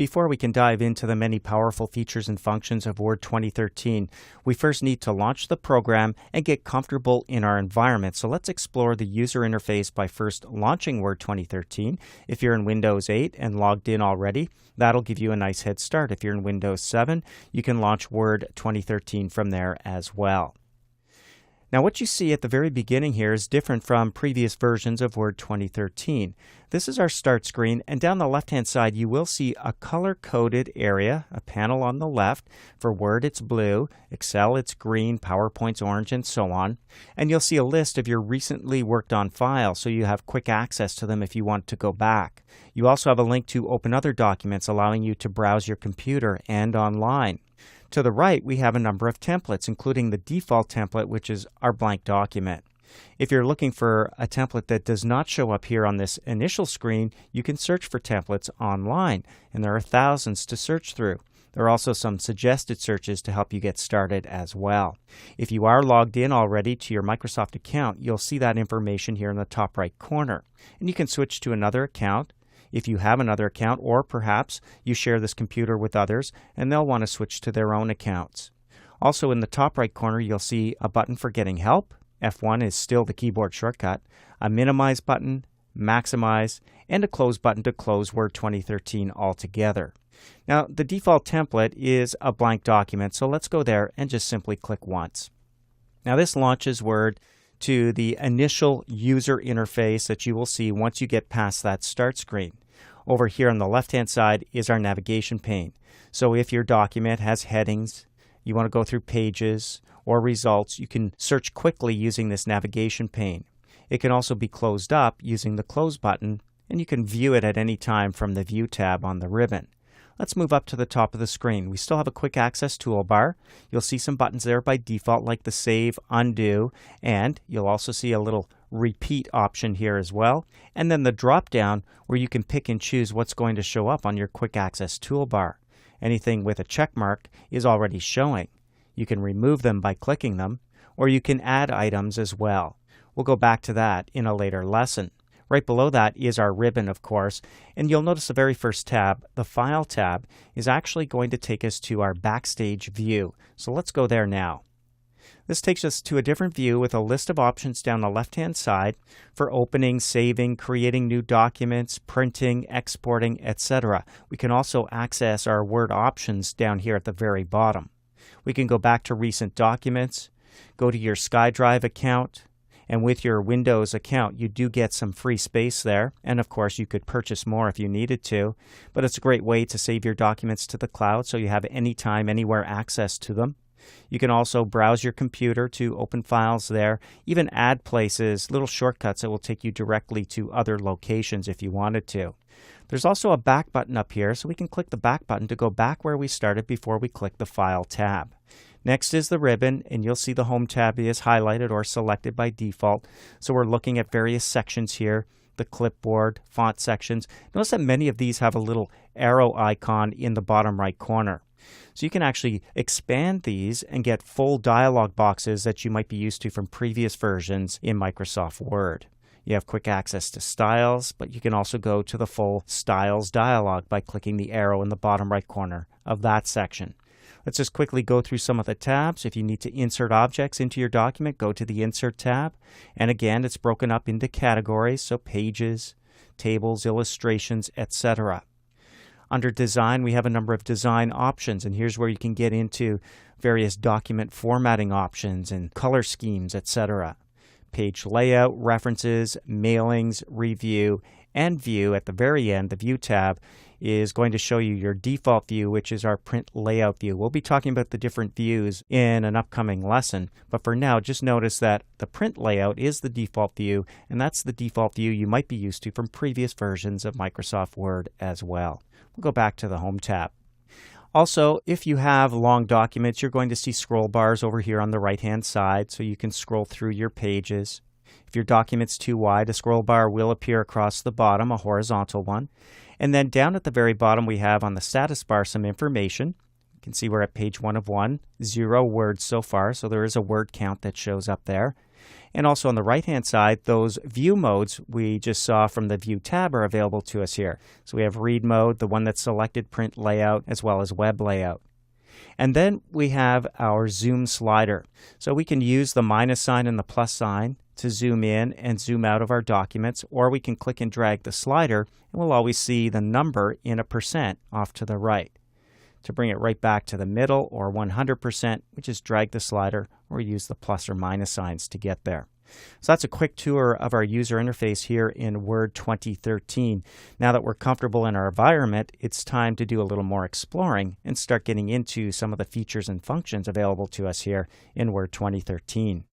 Before we can dive into the many powerful features and functions of Word 2013, we first need to launch the program and get comfortable in our environment. So let's explore the user interface by first launching Word 2013. If you're in Windows 8 and logged in already, that'll give you a nice head start. If you're in Windows 7, you can launch Word 2013 from there as well. Now what you see at the very beginning here is different from previous versions of Word 2013. This is our start screen, and down the left-hand side you will see a color-coded area, a panel on the left. For Word it's blue, Excel it's green, PowerPoint's orange, and so on. And you'll see a list of your recently worked on files, so you have quick access to them if you want to go back. You also have a link to open other documents, allowing you to browse your computer and online. To the right, we have a number of templates, including the default template, which is our blank document. If you're looking for a template that does not show up here on this initial screen, you can search for templates online, and there are thousands to search through. There are also some suggested searches to help you get started as well. If you are logged in already to your Microsoft account, you'll see that information here in the top right corner. And you can switch to another account if you have another account, or perhaps you share this computer with others and they'll want to switch to their own accounts. Also in the top right corner you'll see a button for getting help. F1 is still the keyboard shortcut, a minimize button, maximize, and a close button to close Word 2013 altogether. Now the default template is a blank document, so let's go there and just simply click once. Now this launches Word to the initial user interface that you will see once you get past that start screen. Over here on the left-hand side is our navigation pane. So if your document has headings, you want to go through pages or results, you can search quickly using this navigation pane. It can also be closed up using the close button, and you can view it at any time from the View tab on the ribbon. Let's move up to the top of the screen. We still have a quick access toolbar. You'll see some buttons there by default like the Save, Undo, and you'll also see a little Repeat option here as well. And then the drop down where you can pick and choose what's going to show up on your quick access toolbar. Anything with a check mark is already showing. You can remove them by clicking them, or you can add items as well. We'll go back to that in a later lesson. Right below that is our ribbon, of course, and you'll notice the very first tab, the File tab, is actually going to take us to our Backstage view. So let's go there now. This takes us to a different view with a list of options down the left-hand side for opening, saving, creating new documents, printing, exporting, etc. We can also access our Word options down here at the very bottom. We can go back to recent documents, go to your SkyDrive account, and with your Windows account, you do get some free space there. And of course, you could purchase more if you needed to. But it's a great way to save your documents to the cloud so you have anytime, anywhere access to them. You can also browse your computer to open files there, even add places, little shortcuts that will take you directly to other locations if you wanted to. There's also a back button up here, so we can click the back button to go back where we started before we click the File tab. Next is the ribbon, and you'll see the Home tab is highlighted or selected by default. So we're looking at various sections here, the clipboard, font sections. Notice that many of these have a little arrow icon in the bottom right corner. So you can actually expand these and get full dialog boxes that you might be used to from previous versions in Microsoft Word. You have quick access to styles, but you can also go to the full styles dialog by clicking the arrow in the bottom right corner of that section. Let's just quickly go through some of the tabs. If you need to insert objects into your document, go to the Insert tab. And again, it's broken up into categories, so pages, tables, illustrations, etc. Under Design, we have a number of design options, and here's where you can get into various document formatting options and color schemes, etc. Page layout, references, mailings, review, and view. At the very end, the View tab is going to show you your default view, which is our print layout view. We'll be talking about the different views in an upcoming lesson, but for now, just notice that the print layout is the default view, and that's the default view you might be used to from previous versions of Microsoft Word as well. We'll go back to the Home tab. Also, if you have long documents, you're going to see scroll bars over here on the right-hand side, so you can scroll through your pages. If your document's too wide, a scroll bar will appear across the bottom, a horizontal one. And then down at the very bottom, we have on the status bar some information. You can see we're at page 1 of 1, 0 words so far, so there is a word count that shows up there. And also on the right-hand side, those view modes we just saw from the View tab are available to us here. So we have Read mode, the one that's selected, Print layout, as well as Web layout. And then we have our zoom slider. So we can use the minus sign and the plus sign to zoom in and zoom out of our documents, or we can click and drag the slider, and we'll always see the number in a percent off to the right. To bring it right back to the middle, or 100%, we just drag the slider or use the plus or minus signs to get there. So that's a quick tour of our user interface here in Word 2013. Now that we're comfortable in our environment, it's time to do a little more exploring and start getting into some of the features and functions available to us here in Word 2013.